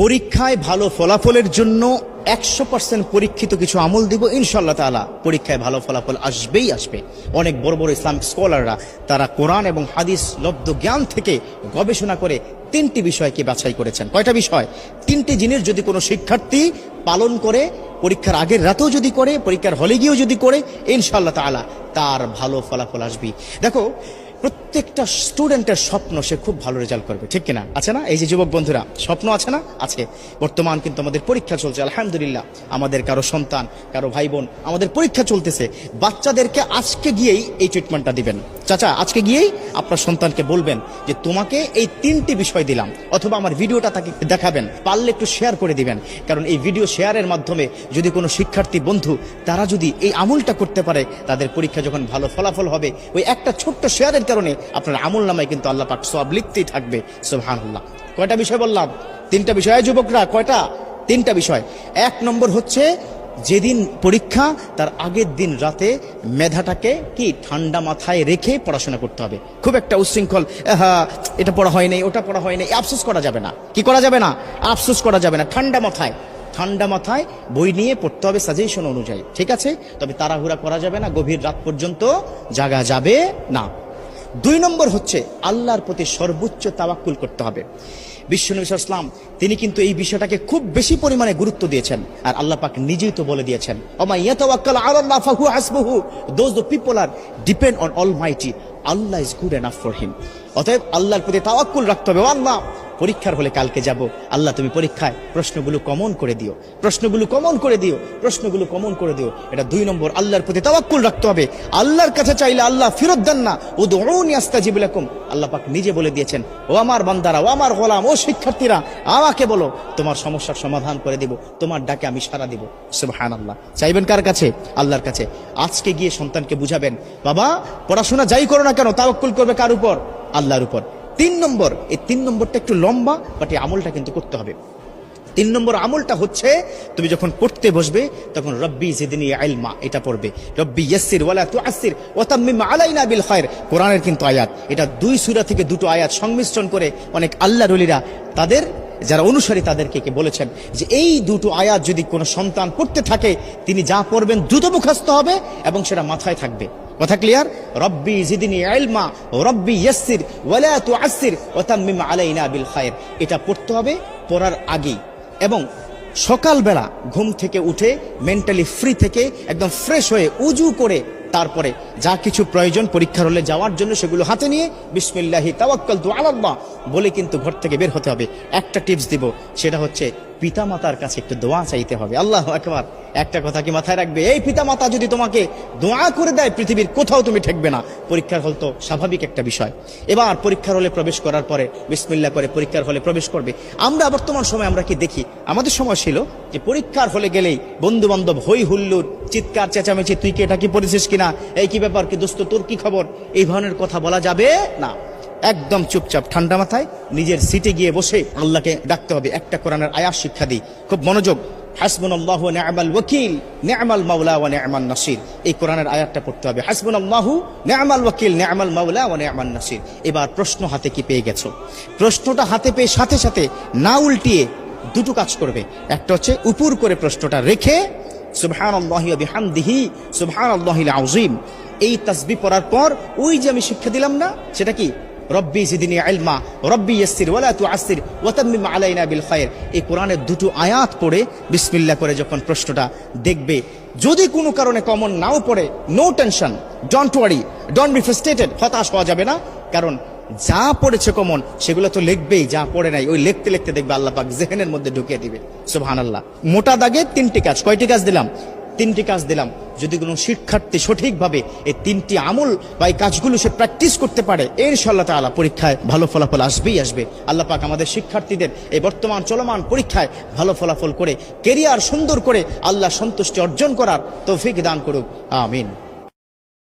পরীক্ষায় ভালো ফলাফলের জন্য 100% পরীক্ষিত কিছু আমল দিব ইনশাআল্লাহ তাআলা। পরীক্ষায় ভালো ফলাফল আসবেই আসবে। অনেক বড় বড় ইসলামিক স্কলাররা তারা কোরআন এবং হাদিস লব্ধ জ্ঞান থেকে গবেষণা করে 3টি বিষয়কে বাছাই করেছেন। কয়টা বিষয়? 3টি জিনিস যদি কোনো শিক্ষার্থী পালন করে, পরীক্ষার আগের রাতেও যদি করে, পরীক্ষার হলে গিয়েও যদি করে, ইনশাআল্লাহ তাআলা তার ভালো ফলাফল আসবে। দেখো, প্রত্যেকটা স্টুডেন্টের স্বপ্ন সে খুব ভালো রেজাল্ট করবে, ঠিক কিনা? আছে না? এই যে যুবক বন্ধুরা, স্বপ্ন আছে না? আছে। বর্তমান কিন্তু আমাদের পরীক্ষা চলছে, আলহামদুলিল্লাহ। আমাদের কারো সন্তান, কারো ভাই বোন, আমাদের পরীক্ষা চলতেছে। বাচ্চাদেরকে আজকে গিয়েই এই ট্রিটমেন্টটা দিবেন। চাচা, আজকে গিয়েই আপনার সন্তানকে বলবেন যে তোমাকে এই 3টি বিষয় দিলাম, অথবা আমার ভিডিওটা তাকে দেখাবেন, পারলে একটু শেয়ার করে দিবেন। কারণ এই ভিডিও শেয়ারের মাধ্যমে যদি কোনো শিক্ষার্থী বন্ধু তারা যদি এই আমলটা করতে পারে, তাদের পরীক্ষা যখন ভালো ফলাফল হবে, ওই একটা ছোট্ট শেয়ারের কারণে আপনার আমল নামায় কিন্তু আল্লাহ পাক সওয়াব লিখতেই থাকবে। সুবহানাল্লাহ। কয়টা বিষয় বললাম? 3টা বিষয়। যুবকরা, কয়টা? 3টা বিষয়। 1 নম্বর হচ্ছে, যেদিন পরীক্ষা তার আগের দিন রাতে মেধাটাকে কি ঠান্ডা মাথায় রেখে পড়াশোনা করতে হবে। খুব একটা উচ্ছৃঙ্খল, এটা পড়া হয় নাই, ওটা পড়া হয় নাই, আফসোস করা যাবে না। কি করা যাবে না? আফসোস করা যাবে না। ঠান্ডা মাথায় বই নিয়ে পড়তে হবে সাজেশন অনুযায়ী, ঠিক আছে? তবে তাড়াহুড়া করা যাবে না, গভীর রাত পর্যন্ত জাগা যাবে না। 2 নম্বর হচ্ছে, আল্লাহর প্রতি সর্বোচ্চ তাওয়াক্কুল করতে হবে। বিশ্বনবী সাল্লাল্লাহু আলাইহি ওয়াসাল্লাম তিনি কিন্তু এই বিষয়টাকে খুব বেশি পরিমাণে গুরুত্ব দিয়েছেন। আর আল্লাহ পাক নিজেই তো বলে দিয়েছেন, ওমা ইয়াতাওয়াক্কাল আলাল্লাহ ফাহুয়া হাসবুহু, those the people are depend on almighty, Allah is good enough for him. অতএব আল্লাহর প্রতি তাওয়াক্কুল রাখতে হবে। আল্লাহ, পরীক্ষার হলে কালকে যাব, আল্লাহ তুমি পরীক্ষায় প্রশ্নগুলো কমন করে দিও, প্রশ্নগুলো কমন করে দিও, প্রশ্নগুলো কমন করে দিও। এটা 2 নম্বর, আল্লাহর প্রতি তাওয়াক্কুল রাখতে হবে। আল্লাহর কাছে চাইলে আল্লাহ ফেরত দেন না। উদউনি আস্তাজিব লাকুম, আল্লাহ পাক নিজে বলে দিয়েছেন, ও আমার বান্দারা, ও আমার গোলাম, ও শিক্ষার্থীরা, আমাকে বলো, তোমার সমস্যার সমাধান করে দিব, তোমার ডাকে আমি সাড়া দিব। সুবহানাল্লাহ। চাইবেন কার কাছে? আল্লাহর কাছে। আজকে গিয়ে সন্তানকে বুঝাবেন, বাবা পড়াশোনা যাই করো না কেন, তাওয়াক্কুল করবে কার উপর? আল্লাহর উপর। 3 নম্বর, এই 3 নম্বরটা একটু লম্বা, বাট এই আমলটা কিন্তু করতে হবে। 3 নম্বর আমলটা হচ্ছে, তুমি যখন পড়তে বসবে তখন রব্বি জিদনি ইলমা এটা পড়বে। রব্বি ইয়াসসির ওয়ালা তুআসসির ওয়া তাম্মিম আলাইনা বিল খায়র, কোরআনের কিন্তু আয়াত। এটা 2 সূরা থেকে 2টো আয়াত সংমিশ্রণ করে অনেক আল্লাহর ওলিরা তাদের যারা অনুসারী তাদেরকে বলেছেন যে এই 2টো আয়াত যদি কোনো সন্তান পড়তে থাকে, তিনি যা পড়বেন দ্রুত মুখস্থ হবে এবং সেটা মাথায় থাকবে। কথা ক্লিয়ার? রব্বি জিদনি ইলমা রব্বি ইয়াসসির ওয়ালা তুআসসির ওয়া তাম্মিম আলাইনা বিল খায়র, এটা পড়তে হবে পড়ার আগেই। এবং সকালবেলা ঘুম থেকে উঠে মেন্টালি ফ্রি থেকে একদম ফ্রেশ হয়ে উজু করে তারপরে যা কিছু প্রয়োজন পরীক্ষার হলে যাওয়ার জন্য সেগুলো হাতে নিয়ে বিসমিল্লাহি তাওয়াক্কালতু আলাল্লাহ বলে কিন্তু ঘর থেকে বের হতে হবে। একটা টিপস দিব, সেটা হচ্ছে পিতামাতার কাছে একটু দোয়া চাইতে হবে। আল্লাহু আকবার। একটা কথা কি মাথায় রাখবে, এই পিতামাতা যদি তোমাকে দোয়া করে দেয়, পৃথিবীর কোথাও তুমি ঠেকবে না। পরীক্ষার হল তো স্বাভাবিক একটা বিষয়। এবার পরীক্ষার হলে প্রবেশ করার পরে বিসমিল্লাহ করে পরীক্ষার হলে প্রবেশ করবে। আমরা বর্তমান সময় আমরা কি দেখি, আমাদের সময় ছিল যে পরীক্ষার হলে গেলেই বন্ধু বান্ধব হই হুল্লোড়, চিৎকার চেঁচামেচি, তুই কি এটা কি পড়েছিস কিনা, এই কি ব্যাপার, কি দোস্ত তোর কি খবর, এই ধরনের কথা বলা যাবে না। একদম চুপচাপ ঠান্ডা মাথায় নিজের সিটে গিয়ে বসে আল্লাহকে ডাকতে হবে। একটা কোরআনের আয়াত শিক্ষা দিই, খুব মনোযোগ। হাসবুনাল্লাহু ওয়া নি'মাল ওয়াকিল নি'মাল মাওলা ওয়া নি'মান নাসির, এই কোরআনের আয়াতটা পড়তে হবে। হাসবুনাল্লাহু নি'মাল ওয়াকিল নি'মাল মাওলা ওয়া নি'মান নাসির। এবার প্রশ্ন হাতে কি পেয়ে গেছো? প্রশ্নটা হাতে পেয়ে সাথে সাথে না উল্টিয়ে 2টো কাজ করবে। একটা হচ্ছে উপর করে প্রশ্নটা রেখে সুবহানাল্লাহি ওয়া বিহামদিহি সুবহানাল্লাহিল আযীম, এই তাসবিহ পড়ার পর ওই যে আমি শিক্ষা দিলাম না, সেটা কি রব্বি জিদনি ইলমা রব্বি ইয়াসসির ওয়ালা তুআসসির ওয়া তাম্মিম আলাইনা বিল খায়র, এই কোরআনের 2টো আয়াত পড়ে বিসমিল্লাহ করে যখন প্রশ্নটা দেখবে, যদি কোনো কারণে কমন নাও পড়ে, no tension, don't worry, don't be frustrated, হতাশ হওয়া যাবে না। কারণ যা পড়েছে কমন সেগুলো তো লিখবেই, যা পড়ে নাই ওই লিখতে লিখতে দেখবে আল্লাহ পাক জেহেনের মধ্যে ঢুকিয়ে দিবে। সুবহানাল্লাহ। মোটা দাগে 3টি কাজ। কয়টি কাজ দিলাম? 3টি কাজ দিলাম। যদি কোনো শিক্ষার্থী সঠিকভাবে এই 3টি আমল বা এই কাজগুলো সে প্র্যাকটিস করতে পারে, ইনশাআল্লাহ তাআলা পরীক্ষায় ভালো ফলাফল আসবেই আসবে। আল্লাহ পাক আমাদের শিক্ষার্থীদের এই বর্তমান চলমান পরীক্ষায় ভালো ফলাফল করে কেরিয়ার সুন্দর করে আল্লাহ সন্তুষ্টি অর্জন করার তৌফিক দান করুক। আমিন।